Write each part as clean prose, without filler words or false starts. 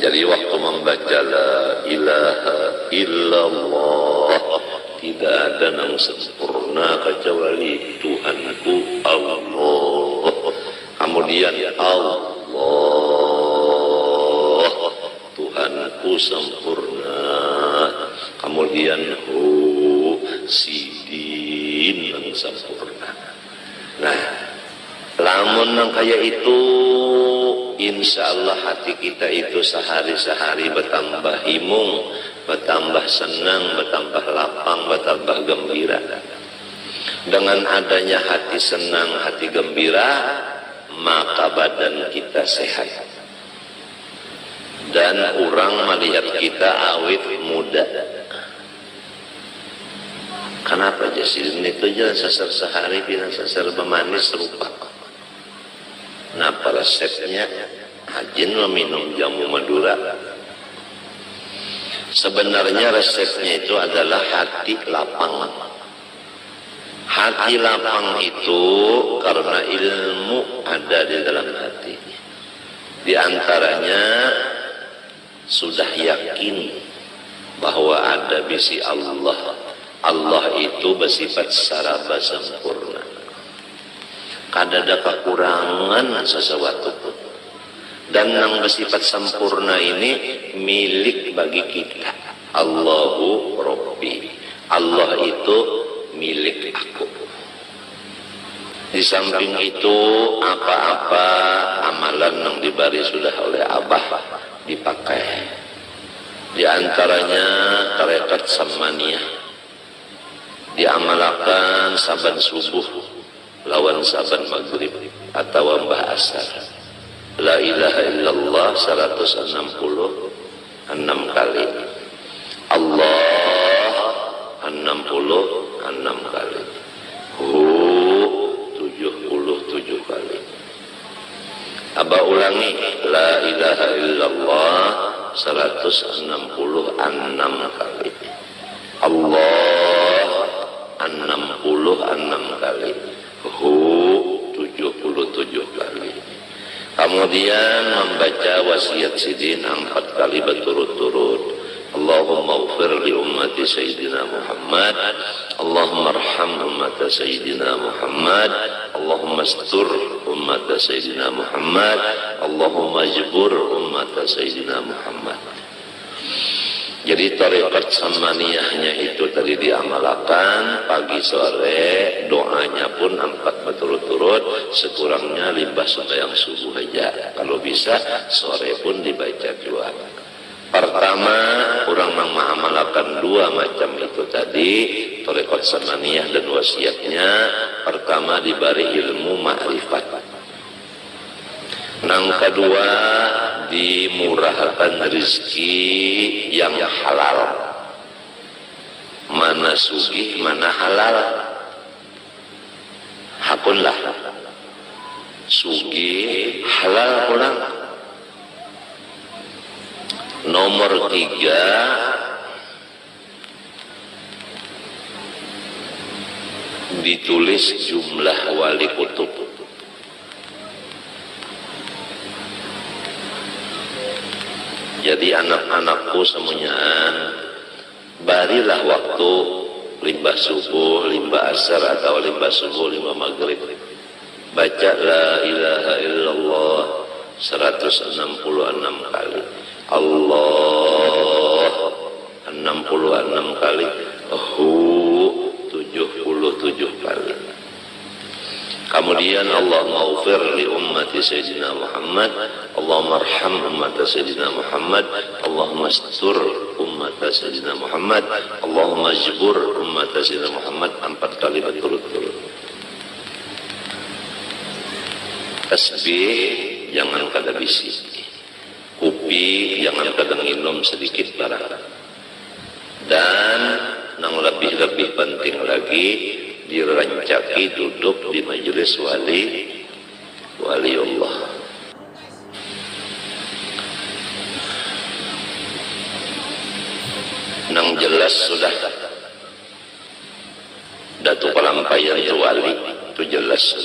Jadi waktu membaca la ilaha illallah, tidak ada yang sempurna kecuali Tuhanku Allah. Kemudian Allah, Tuhanku sempurna. Kemudian sidin yang sempurna. Nah, lamun yang kayak itu, insya Allah hati kita itu sehari-sehari bertambah himung, bertambah senang, bertambah lapang, bertambah gembira. Dengan adanya hati senang, hati gembira, maka badan kita sehat. Dan orang melihat kita awet muda. Kenapa jadi itu aja sesar sehari bina sesar pemanis rupa. Kenapa resepnya hajin meminum jamu Madura? Sebenarnya resepnya itu adalah hati lapang. Hati lapang itu karena ilmu ada di dalam hati. Di antaranya sudah yakin bahwa ada bisi Allah. Allah itu bersifat saraba sempurna. Kada ada kekurangan sesuatu pun. Dan yang bersifat sempurna ini milik bagi kita. Allahu Rabbi. Allah itu milik aku. Di samping itu apa-apa amalan yang diberi sudah oleh Abah dipakai. Di antaranya tarekat samaniyah. Diamalkan saban subuh lawan saban maghrib atau mbah asar. La ilaha illallah 166 kali. Allah 66 kali. Hu 77 kali. Aba ulangi la ilaha illallah 166 kali. Allah 66 kali. Hu 77 kali. Kemudian membaca wasiat sidin 4 kali berturut-turut. Allahumma ufir li ummati Sayyidina Muhammad. Allahumma arham ummata Sayyidina Muhammad. Allahumma astur ummata Sayyidina Muhammad. Allahumma jbur ummata Sayyidina Muhammad. Jadi tarekat samaniyahnya itu tadi diamalkan pagi sore, doanya pun 4 berturut-turut, sekurangnya limbah sembahyang subuh aja. Kalau bisa sore pun dibaca 2. Pertama, orang mengamalkan 2 macam itu tadi, tarekat samaniyah dan wasiatnya. Pertama diberi ilmu ma'rifat. Yang kedua dimurahkan rezeki yang halal. Mana sugih, mana halal. Hakunlah sugih halal pulang. Nomor 3 ditulis jumlah wali kutub. Jadi anak-anakku semuanya barilah waktu limbah subuh, limbah asar atau limbah subuh, limbah maghrib. Baca la ilaha illallah 166 kali. Allah 66 kali. Hu 77 kali. Kemudian Allahumma ufir li ummati Sayyidina Muhammad. Allahumma arham ummata Sayyidina Muhammad. Allahumma astur ummata Sayyidina Muhammad. Allahumma jbur ummata Sayyidina Muhammad 4 kali berturut-turut. Tasbih jangan kada bisi. Kopi jangan kada minum sedikit barang. Dan yang lebih-lebih penting lagi, dirancaki duduk di majelis wali Allah. Nang jelas sudah datu pelampaian itu wali itu jelas.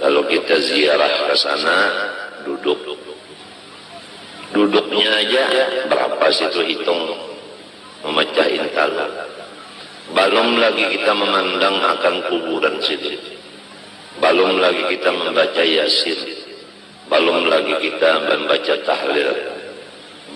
Lalu kita ziarah ke sana, duduk Duduknya aja berapa sih itu, hitung memecah intal. Belum lagi kita memandang akan kuburan situ. Belum lagi kita membaca Yasin. Belum lagi kita membaca tahlil.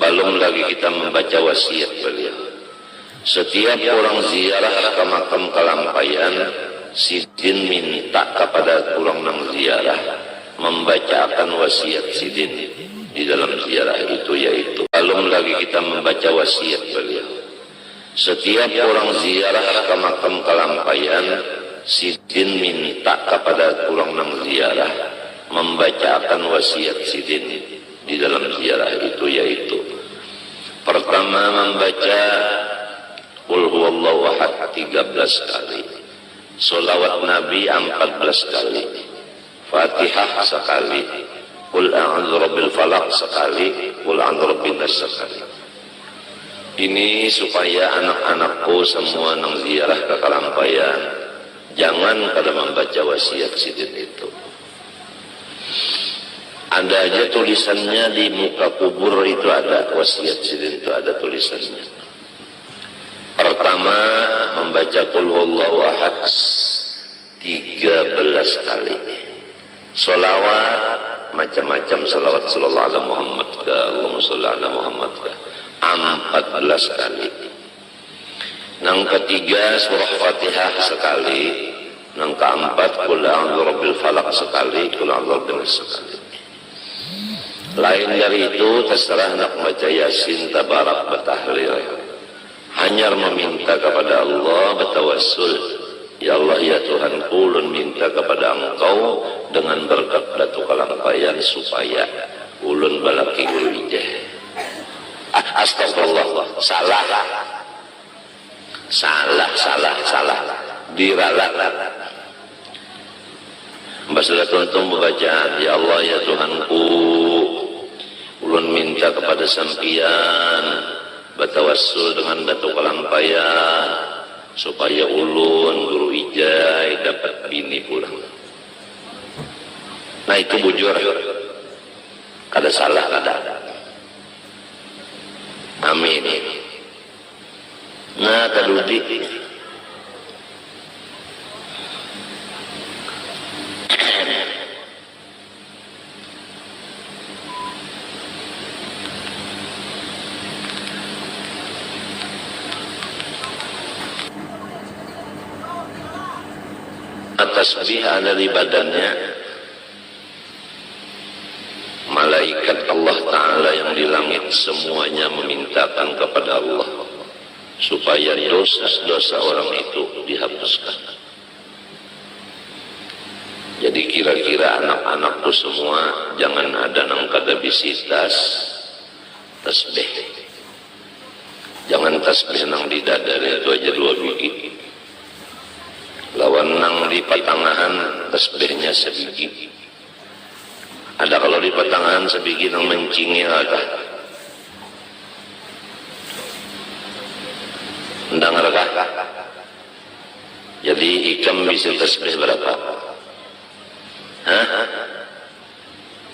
Belum lagi kita membaca wasiat beliau. Setiap orang ziarah ke makam Kalampayan, Sidin minta kepada orang nang ziarah membacakan wasiat Sidin di dalam ziarah itu, yaitu belum lagi kita membaca wasiat beliau. Setiap orang ziarah ke makam Kalampayan, Sidin minta kepada orang nang ziarah membacakan wasiat Sidin di dalam ziarah itu, yaitu pertama membaca Qul huwallahu ahad 13 kali, sholawat Nabi 14 kali, Fatihah sekali, Qul a'udzu birabbil falaq sekali, Qul a'udzu birabbin nas sekali. Ini supaya anak-anakku semua nang ziarah ke Kalampayan jangan kada membaca wasiat Sidin itu. Ada aja tulisannya di muka kubur itu, ada wasiat Sidin itu, ada tulisannya. Pertama membaca Qul huwallahu ahad 13 kali. Sholawat macam-macam, sholawat sallallahu alaihi Muhammad ka Allahumma sholli ala Muhammad ka 14 kali. Yang ketiga surah Fatihah sekali. Yang keempat Qul a'udzu birabbil falaq sekali, Qul a'udzu birabbin nas sekali. Lain dari itu terserah nak baca Yasin, tabarak, batahlil. Hanya meminta kepada Allah, bertawassul, ya Allah ya Tuhan, ulun minta kepada Engkau dengan berkat Batu Kalampayan supaya ulun balaki ulwijah. Astagfirullah, salah diralat. Mbak tuntung bacaan, ya Allah ya Tuhanku, ulun minta kepada sampian bertawassul dengan Batu Kalampayan supaya ulun guru ijai dapat bini pulang. Nah itu bujur, kada salah kada. Amin. Nah kadudi tasbih ada di badannya. Malaikat Allah Ta'ala yang di langit semuanya memintakan kepada Allah supaya dosa-dosa orang itu dihapuskan. Jadi kira-kira anak-anakku semua jangan ada nang kada bisi tasbih. Jangan tasbih nang di dada itu aja 2 biji. Lawan nang di patangahan tasbihnya sebiji. Ada kalau di patangahan sebiji nang mencingi ada. Ndang rekah. Jadi ikam bisa tasbih berapa? Hah?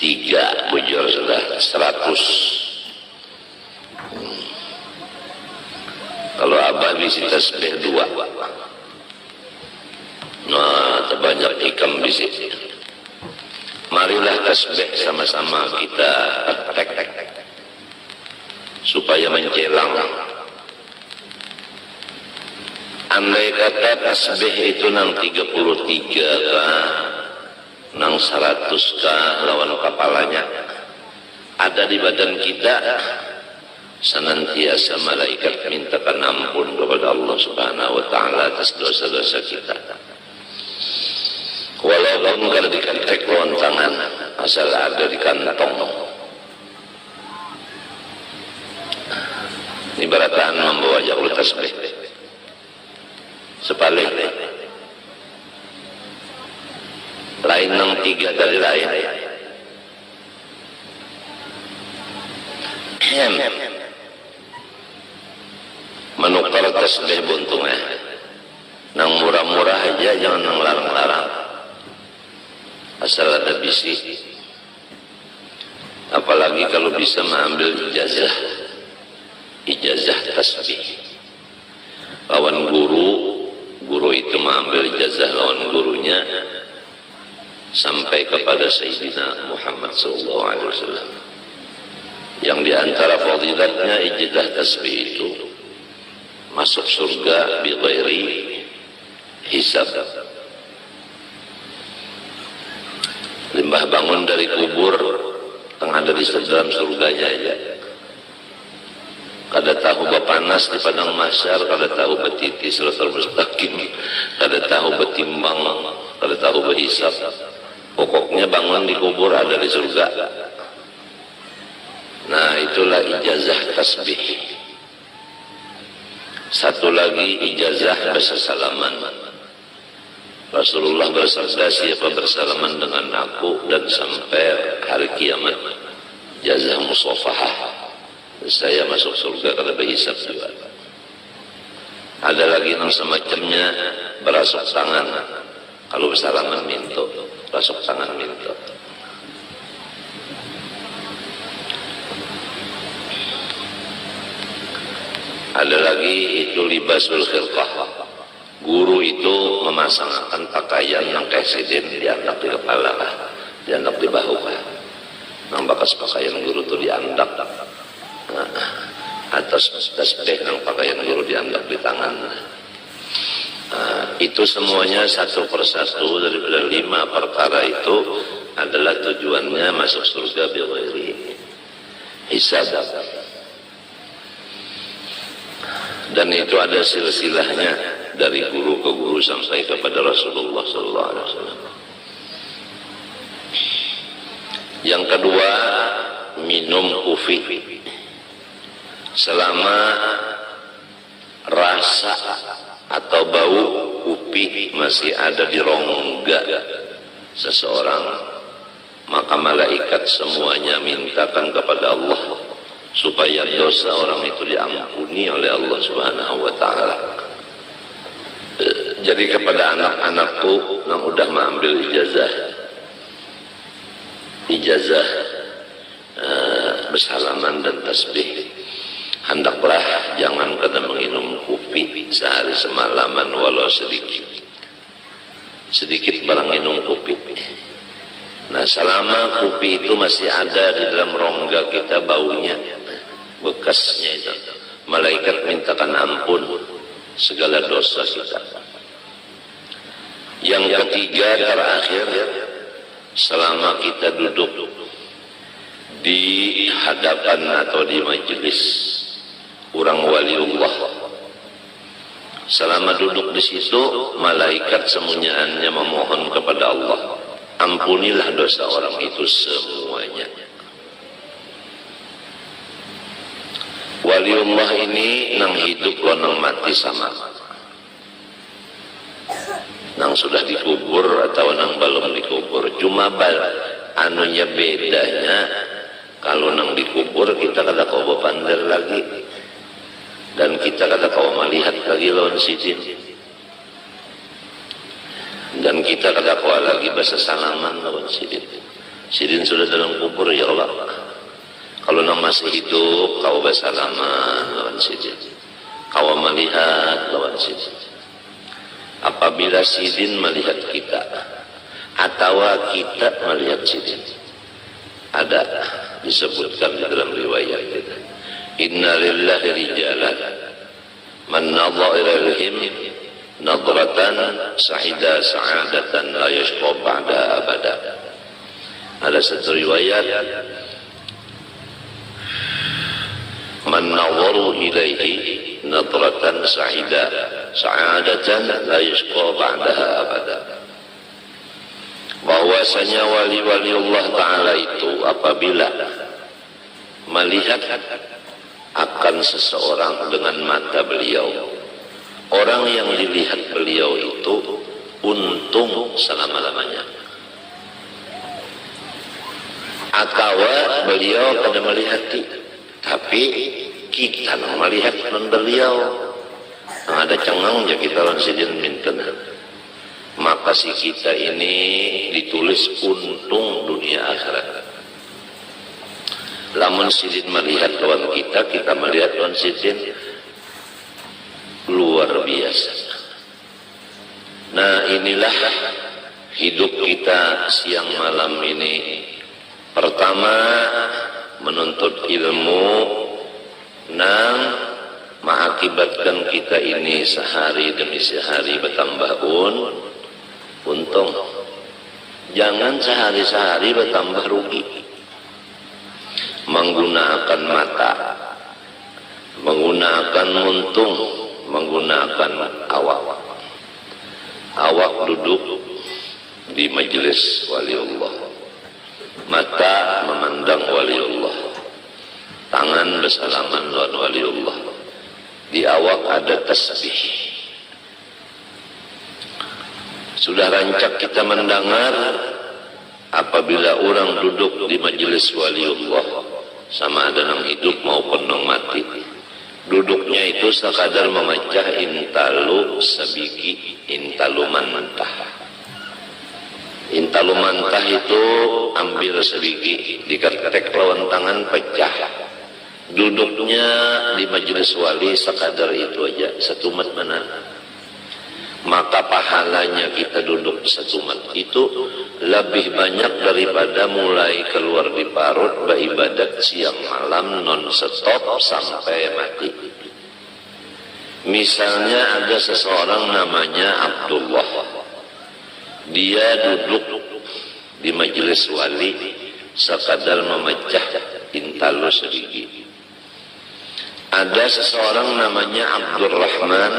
3 bujur sudah 100. Kalau abah bisa tasbih 2. Nah, terbanyak ikam bisa. Marilah tasbih sama-sama kita praktek supaya mencelang. Andai kata tasbih itu nang 33 kah, nang 100 kah lawan kepalanya ada di badan kita, senantiasa malaikat mintakan ampun kepada Allah Subhanahu wa Ta'ala atas dosa-dosa kita. Walaupun kada dikantek lawan tangan, asal ada di kantong. Ibaratan membawa jauh tasbih. Sebaliknya, lain nang 3 dari lain. Menukar tasbih buntungnya. Nang murah-murah aja, jangan nang larang-larang. Asal ada bisi. apalagi kalau bisa mengambil ijazah tasbih lawan guru itu mengambil ijazah lawan gurunya sampai kepada Sayyidina Muhammad SAW, yang diantara fadilatnya ijazah tasbih itu masuk surga bi ghairi hisab. Limbah bangun dari kubur tengah dari dalam surganya aja. Kada tahu bapanas di padang mahsyar, kada tahu betiti siratal mustaqim, kada tahu betimbang, kada tahu berhisab. Pokoknya bangun di kubur ada di surga. Nah, itulah ijazah tasbih. Satu lagi ijazah bersalaman. Rasulullah bersabda, siapa bersalaman dengan aku dan sampai hari kiamat, jazah musafahah, saya masuk surga kada berhisab juga. Ada lagi yang semacamnya berasuk tangan, kalau bersalaman minta, rasuk tangan minta. Ada lagi itu libasul khilqah. Guru itu memasangkan pakaian yang presiden diandak di kepala, diandak di bahu. Nang bakas pakaian guru itu diandak. Nah, atas tasbih nang pakaian guru diandak di tangan. Nah, itu semuanya satu persatu daripada 5 perkara itu adalah tujuannya masuk surga bi ghairi hisab. Dan itu ada silsilahnya dari guru ke guru sampai kepada Rasulullah SAW. Yang kedua, minum kufi. Selama rasa atau bau kupi masih ada di rongga seseorang, maka malaikat semuanya mintakan kepada Allah supaya dosa orang itu diampuni oleh Allah Subhanahu wa taala. Jadi kepada anak-anakku yang udah mengambil ijazah bersalaman dan tasbih, hendaklah jangan kena menginum kopi sehari semalaman walau sedikit barang minum kopi. Nah, selama kopi itu masih ada di dalam rongga kita, baunya, bekasnya itu, malaikat mintakan ampun segala dosa kita. Yang ketiga terakhir, selama kita duduk di hadapan atau di majelis orang waliullah, selama duduk di situ malaikat semuanya memohon kepada Allah, ampunilah dosa orang itu semuanya. Waliullah ini nang hidup lo nang mati sama, nang sudah dikubur atau nang belum dikubur. Cuma anunya bedanya, kalau nang dikubur kita kada kau pandar lagi, dan kita kada kau melihat lagi lawan sidin, dan kita kada kau lagi bahasa salaman lawan sidin. Sidin sudah dalam kubur, ya Allah. Kalau nang masih hidup kau bersalaman lawan sidin, kau melihat lawan sidin. Apabila sidin melihat kita atau kita melihat sidin, ada disebutkan di dalam riwayat kita, inna lillahi rijalan man nadha ilaihim nadratan sa'ida sa'adatan la yashqa ba'da abada. Ada satu riwayat, man nadharu ilaihi nadratan sa'ida sa'adatan la yashqa ba'daha abada. Bahwasanya wali-wali Allah Ta'ala itu apabila melihat akan seseorang dengan mata beliau, orang yang dilihat beliau itu untung selama-lamanya. Atau beliau pada melihat kita, tapi kita melihat non beliau, ada cengang ya kita lansidin minten, maka si kita ini ditulis untung dunia akhirat. Lamun sidin melihat lawan kita, kita melihat lawan sidin, luar biasa. Nah, inilah hidup kita siang malam ini. Pertama, menuntut ilmu nang mengakibatkan kita ini sehari demi sehari bertambah untung. Jangan sehari-sehari bertambah rugi. Menggunakan mata, menggunakan muntung, menggunakan awak. Awak duduk di majelis waliullah, mata memandang waliullah, tangan bersalaman lawan waliullah, di awak ada tasbih. Sudah rancak kita mendengar apabila orang duduk di majelis waliullah, sama ada nang hidup maupun nang mati, duduknya itu sekadar memecah intalu sabiki, intalu mantah. Intalu mantah itu ambil sabiki, diketek lawan tangan pecah. Duduknya di majelis wali sekadar itu aja, satu mat mana. Maka pahalanya kita duduk satu mat itu lebih banyak daripada mulai keluar di parut beribadat siang malam non stop sampai mati. Misalnya ada seseorang namanya Abdullah, dia duduk di majelis wali sekadar memecah intalu sedikit. Ada seseorang namanya Abdurrahman,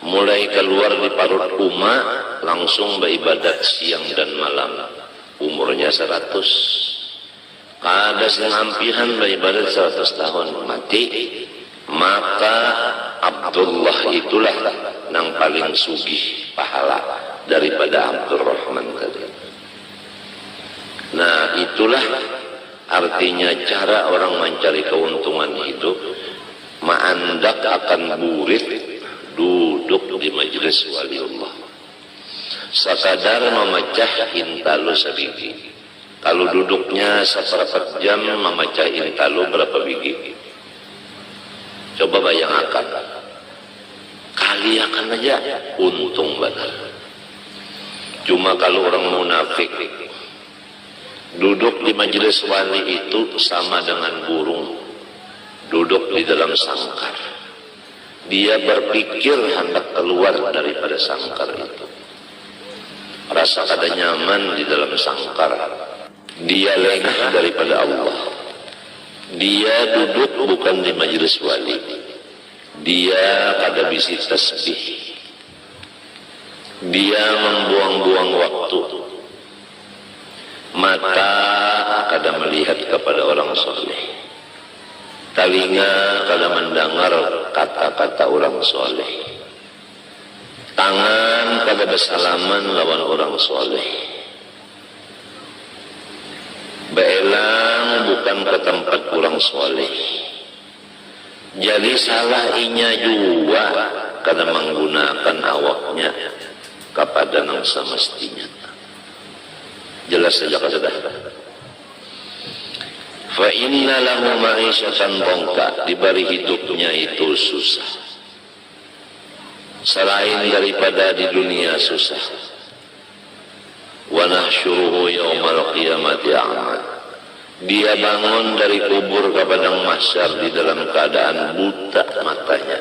mulai keluar di parut Uma langsung beribadat siang dan malam, umurnya 100. Ada sengampihan beribadat 100 tahun mati. Maka Abdullah itulah yang paling sugih pahala daripada Abdurrahman tadi. Nah, itulah artinya cara orang mencari keuntungan hidup. Ma'andak akan burit duduk di majelis waliullah, sekadar memecah intalu sebiji. Kalau duduknya seperempat jam memecah intalu berapa biji? Coba bayangkan, kaliakan aja untung benar. Cuma kalau orang munafik duduk di majelis wali itu sama dengan burung duduk di dalam sangkar. Dia berpikir hendak keluar daripada sangkar itu. Rasa kada nyaman di dalam sangkar. Dia lengah daripada Allah. Dia duduk bukan di majelis wali. Dia kada bisi tasbih. Dia membuang-buang waktu. Mata kada melihat kepada orang soleh. Telinga kada mendengar kata-kata orang soleh. Tangan kada bersalaman lawan orang soleh. Beelang bukan ke tempat orang soleh. Jadi salah inya juga kada menggunakan awaknya kepada yang semestinya. Jelas saja kada. Fa inna lahu ma'isyatan dongka, diberi hidupnya itu susah. Selain daripada di dunia susah. Wa nahsyuruhu yaumal qiyamati a'ma. Dia bangun dari kubur ke padang mahsyar di dalam keadaan buta matanya.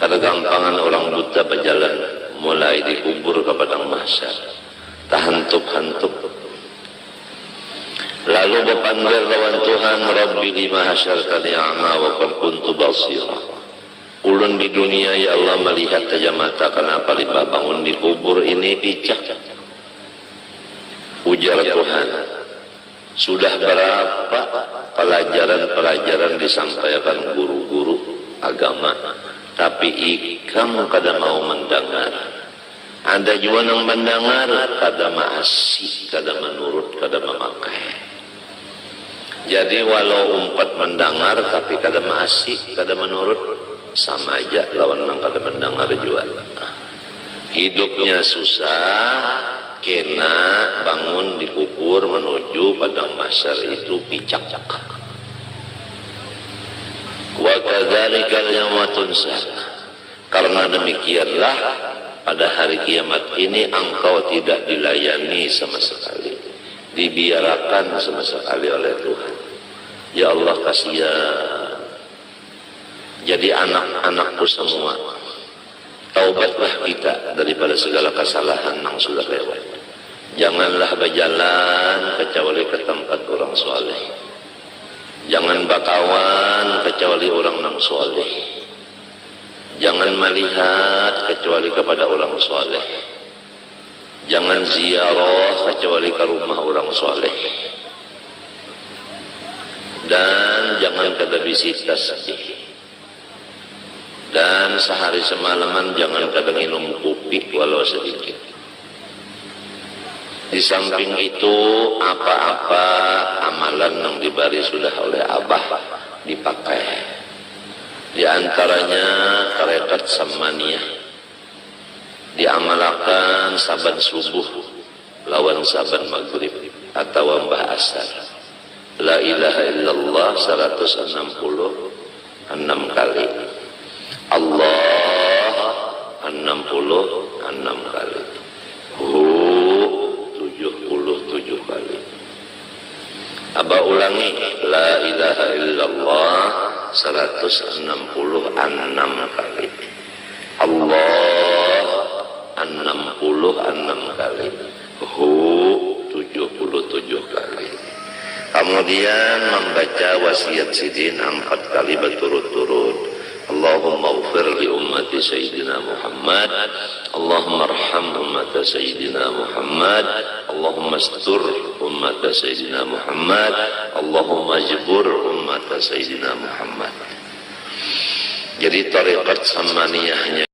Kada gampangan orang buta berjalan mulai di kubur ke padang mahsyar. Tahantup-hantup. Lalu berpanggil lawan Tuhan, Rabbi lima hasyartani a'ma wa qad kuntu basira. Ulun di dunia ya Allah melihat saja mata, kenapa limbah bangun di kubur ini picak? Ujar Tuhan, sudah berapa pelajaran-pelajaran disampaikan guru-guru agama, tapi ikam kada mau mendengar. Ada juga yang mendengar kada maasih, kada menurut, kada memakai. Jadi walau umpat mendengar tapi kada maasih, kada menurut, sama aja lawan nang kada mendengar juga. Hidupnya susah, kena bangun dikubur menuju padang mahsyar itu picak. Wa kadzalikal yauma tunsa. Karena demikianlah pada hari kiamat ini engkau tidak dilayani sama sekali, dibiarkan sama sekali oleh Tuhan. Ya Allah, kasihan. Jadi anak-anakku semua, taubatlah kita daripada segala kesalahan yang sudah lewat. Janganlah berjalan kecuali ke tempat orang soleh. Jangan bakawan kecuali orang yang soleh. Jangan melihat kecuali kepada orang soleh. Jangan ziarah kecuali ke rumah orang soleh. Dan jangan kada bisitas. Dan sehari semalaman jangan kada minum kopi walau sedikit. Di samping itu apa-apa amalan yang diberi sudah oleh Abah dipakai. Di antaranya tarekat samaniyah diamalkan saban subuh lawan saban maghrib atau mbah asar. La ilaha illallah 166 kali. Allah 66 kali. Hu 77 kali. Aba ulangi, la ilaha illallah 166 kali. Allah 66 kali. Hu 77 kali. Kemudian membaca wasiat sidin 4 kali berturut-turut. Allahumma ufir li ummati Sayyidina Muhammad, Allahumma arham ummata Sayyidina Muhammad, Allahumma astur ummata Sayyidina Muhammad, Allahumma jibur ummata Sayyidina Muhammad. Jadi tarekat samaniyahnya